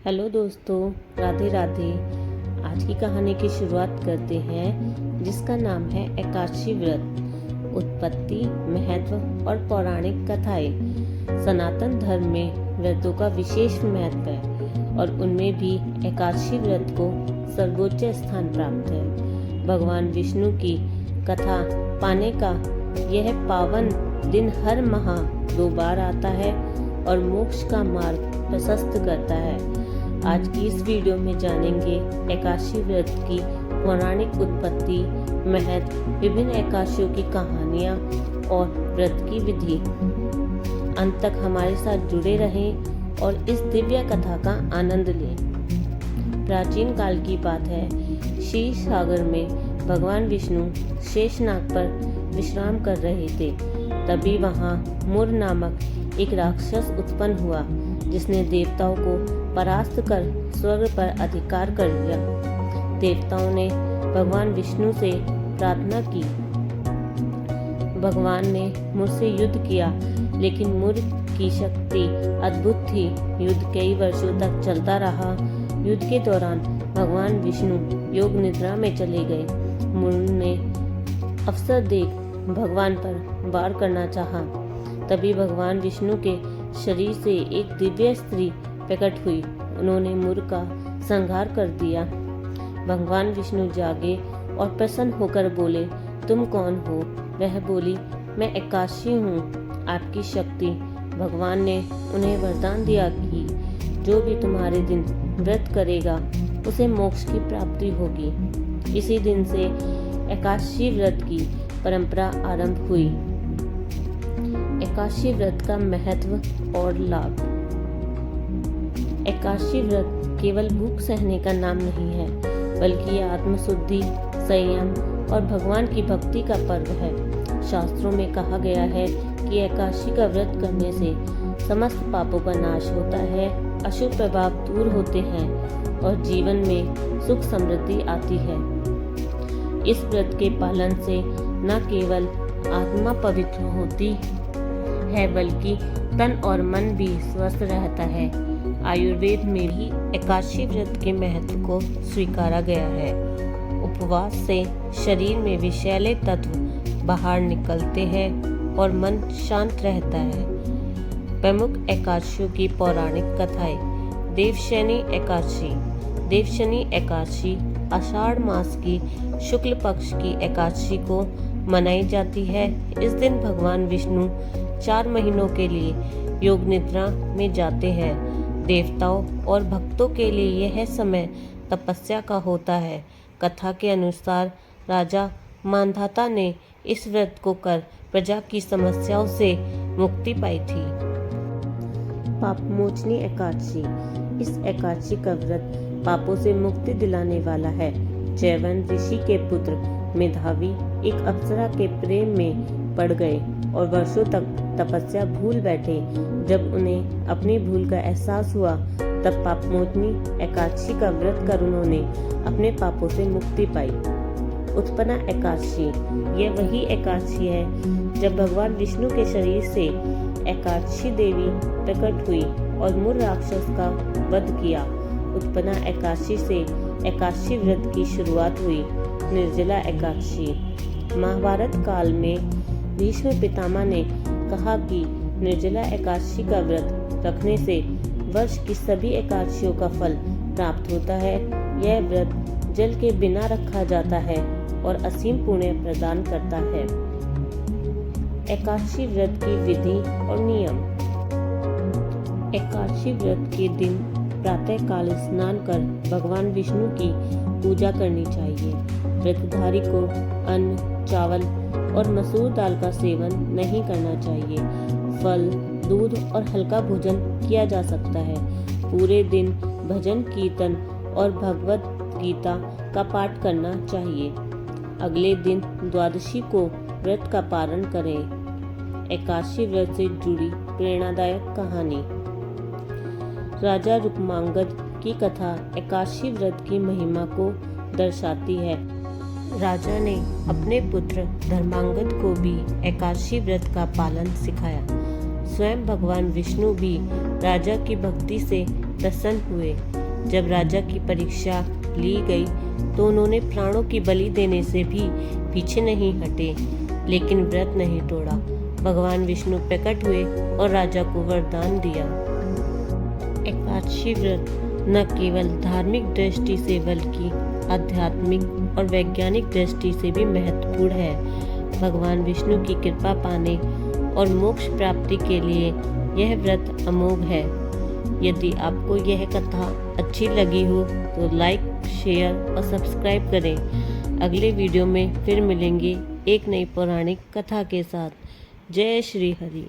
Hello दोस्तों, राधे राधे। आज की कहानी की शुरुआत करते हैं जिसका नाम है एकादशी व्रत। उत्पत्ति, महत्व और पौराणिक कथाएं। सनातन धर्म में व्रतों का विशेष महत्व है और उनमें भी एकादशी व्रत को सर्वोच्च स्थान प्राप्त है। भगवान विष्णु की कथा पाने का यह पावन दिन हर माह 2 बार आता है और मोक्ष का मार्ग प्रशस्त करता है। आज की इस वीडियो में जानेंगे एकादशी व्रत की पौराणिक उत्पत्ति, महत्व, विभिन्न एकादशियों की कहानियाँ और व्रत की विधि। अंत तक हमारे साथ जुड़े रहें और इस दिव्य कथा का आनंद लें। प्राचीन काल की बात है, क्षीर सागर में भगवान विष्णु शेषनाग पर विश्राम कर रहे थे। तभी वहाँ मुर नामक एक राक्षस उत्पन्न हुआ जिसने देवताओं को परास्त कर स्वर्ग पर अधिकार कर लिया। देवताओं ने भगवान विष्णु से प्रार्थना की। भगवान ने मुझसे युद्ध किया, लेकिन मुर की शक्ति अद्भुत थी। युद्ध कई वर्षों तक चलता रहा। युद्ध के दौरान भगवान विष्णु योग निद्रा में चले गए। मुर ने अवसर देख भगवान पर वार करना चाहा। तभी भगवान विष्णु के शरीर से एक दिव्य स्त्री प्रकट हुई। उन्होंने मुर का संहार कर दिया। भगवान विष्णु जागे और प्रसन्न होकर बोले, तुम कौन हो? वह बोली, मैं एकादशी हूँ, आपकी शक्ति। भगवान ने उन्हें वरदान दिया कि जो भी तुम्हारे दिन व्रत करेगा उसे मोक्ष की प्राप्ति होगी। इसी दिन से एकादशी व्रत की परंपरा आरंभ हुई। एकादशी व्रत का महत्व और लाभ। एकादशी व्रत केवल भूख सहने का नाम नहीं है, बल्कि यह आत्मशुद्धि, संयम और भगवान की भक्ति का पर्व है। शास्त्रों में कहा गया है कि एकादशी का व्रत करने से समस्त पापों का नाश होता है, अशुभ प्रभाव दूर होते हैं और जीवन में सुख समृद्धि आती है। इस व्रत के पालन से न केवल आत्मा पवित्र होती है, बल्कि तन और मन भी स्वस्थ रहता है। आयुर्वेद में भी एकादशी व्रत के महत्व को स्वीकारा गया है। उपवास से शरीर में विषैले तत्व बाहर निकलते हैं और मन शांत रहता है। प्रमुख एकादशियों की पौराणिक कथाएं। देवशयनी एकादशी। देवशयनी एकादशी आषाढ़ मास की शुक्ल पक्ष की एकादशी को मनाई जाती है। इस दिन भगवान विष्णु 4 महीनों के लिए योग निद्रा में जाते हैं। देवताओं और भक्तों के लिए यह समय तपस्या का होता है। कथा के अनुसार राजा मांधाता ने इस व्रत को कर प्रजा की समस्याओं से मुक्ति पाई थी। पापमोचनी एकादशी। इस एकादशी का व्रत पापों से मुक्ति दिलाने वाला है। जयवंत ऋषि के पुत्र मेधावी एक अप्सरा के प्रेम में पड़ गए और वर्षों तक तपस्या भूल बैठे। जब उन्हें अपनी भूल का एहसास हुआ, तब पापमोचनी एकादशी का व्रत कर उन्होंने अपने पापों से मुक्ति पाई। उत्पन्ना एकादशी। यह वही एकादशी है जब भगवान विष्णु के शरीर से एकादशी देवी प्रकट हुई और मुर राक्षस का वध किया। उत्पन्ना एकादशी से एकादशी व्रत की शुरुआत हुई। निर्जला एकादशी। महाभारत काल में भीष्म पितामह ने कहा कि निर्जला एकादशी का व्रत रखने से वर्ष की सभी एकादशियों का फल प्राप्त होता है। यह व्रत जल के बिना रखा जाता है और असीम पुण्य प्रदान करता है। एकादशी व्रत की विधि और नियम। एकादशी व्रत के दिन प्रातः काल स्नान कर भगवान विष्णु की पूजा करनी चाहिए। व्रतधारी को अन्न, चावल और मसूर दाल का सेवन नहीं करना चाहिए। फल, दूध और हल्का भोजन किया जा सकता है। पूरे दिन भजन, कीर्तन और भगवत गीता का पाठ करना चाहिए। अगले दिन द्वादशी को व्रत का पारण करें। एकादशी व्रत से जुड़ी प्रेरणादायक कहानी। राजा रुक्मांगद की कथा एकादशी व्रत की महिमा को दर्शाती है। राजा ने अपने पुत्र धर्मांगद को भी एकादशी व्रत का पालन सिखाया। स्वयं भगवान विष्णु भी राजा की भक्ति से प्रसन्न हुए। जब राजा की परीक्षा ली गई तो उन्होंने प्राणों की बलि देने से भी पीछे नहीं हटे, लेकिन व्रत नहीं तोड़ा। भगवान विष्णु प्रकट हुए और राजा को वरदान दिया। एकादशी व्रत न केवल धार्मिक दृष्टि से बल्कि आध्यात्मिक और वैज्ञानिक दृष्टि से भी महत्वपूर्ण है। भगवान विष्णु की कृपा पाने और मोक्ष प्राप्ति के लिए यह व्रत अमोघ है। यदि आपको यह कथा अच्छी लगी हो तो लाइक, शेयर और सब्सक्राइब करें। अगले वीडियो में फिर मिलेंगे एक नई पौराणिक कथा के साथ। जय श्री हरि।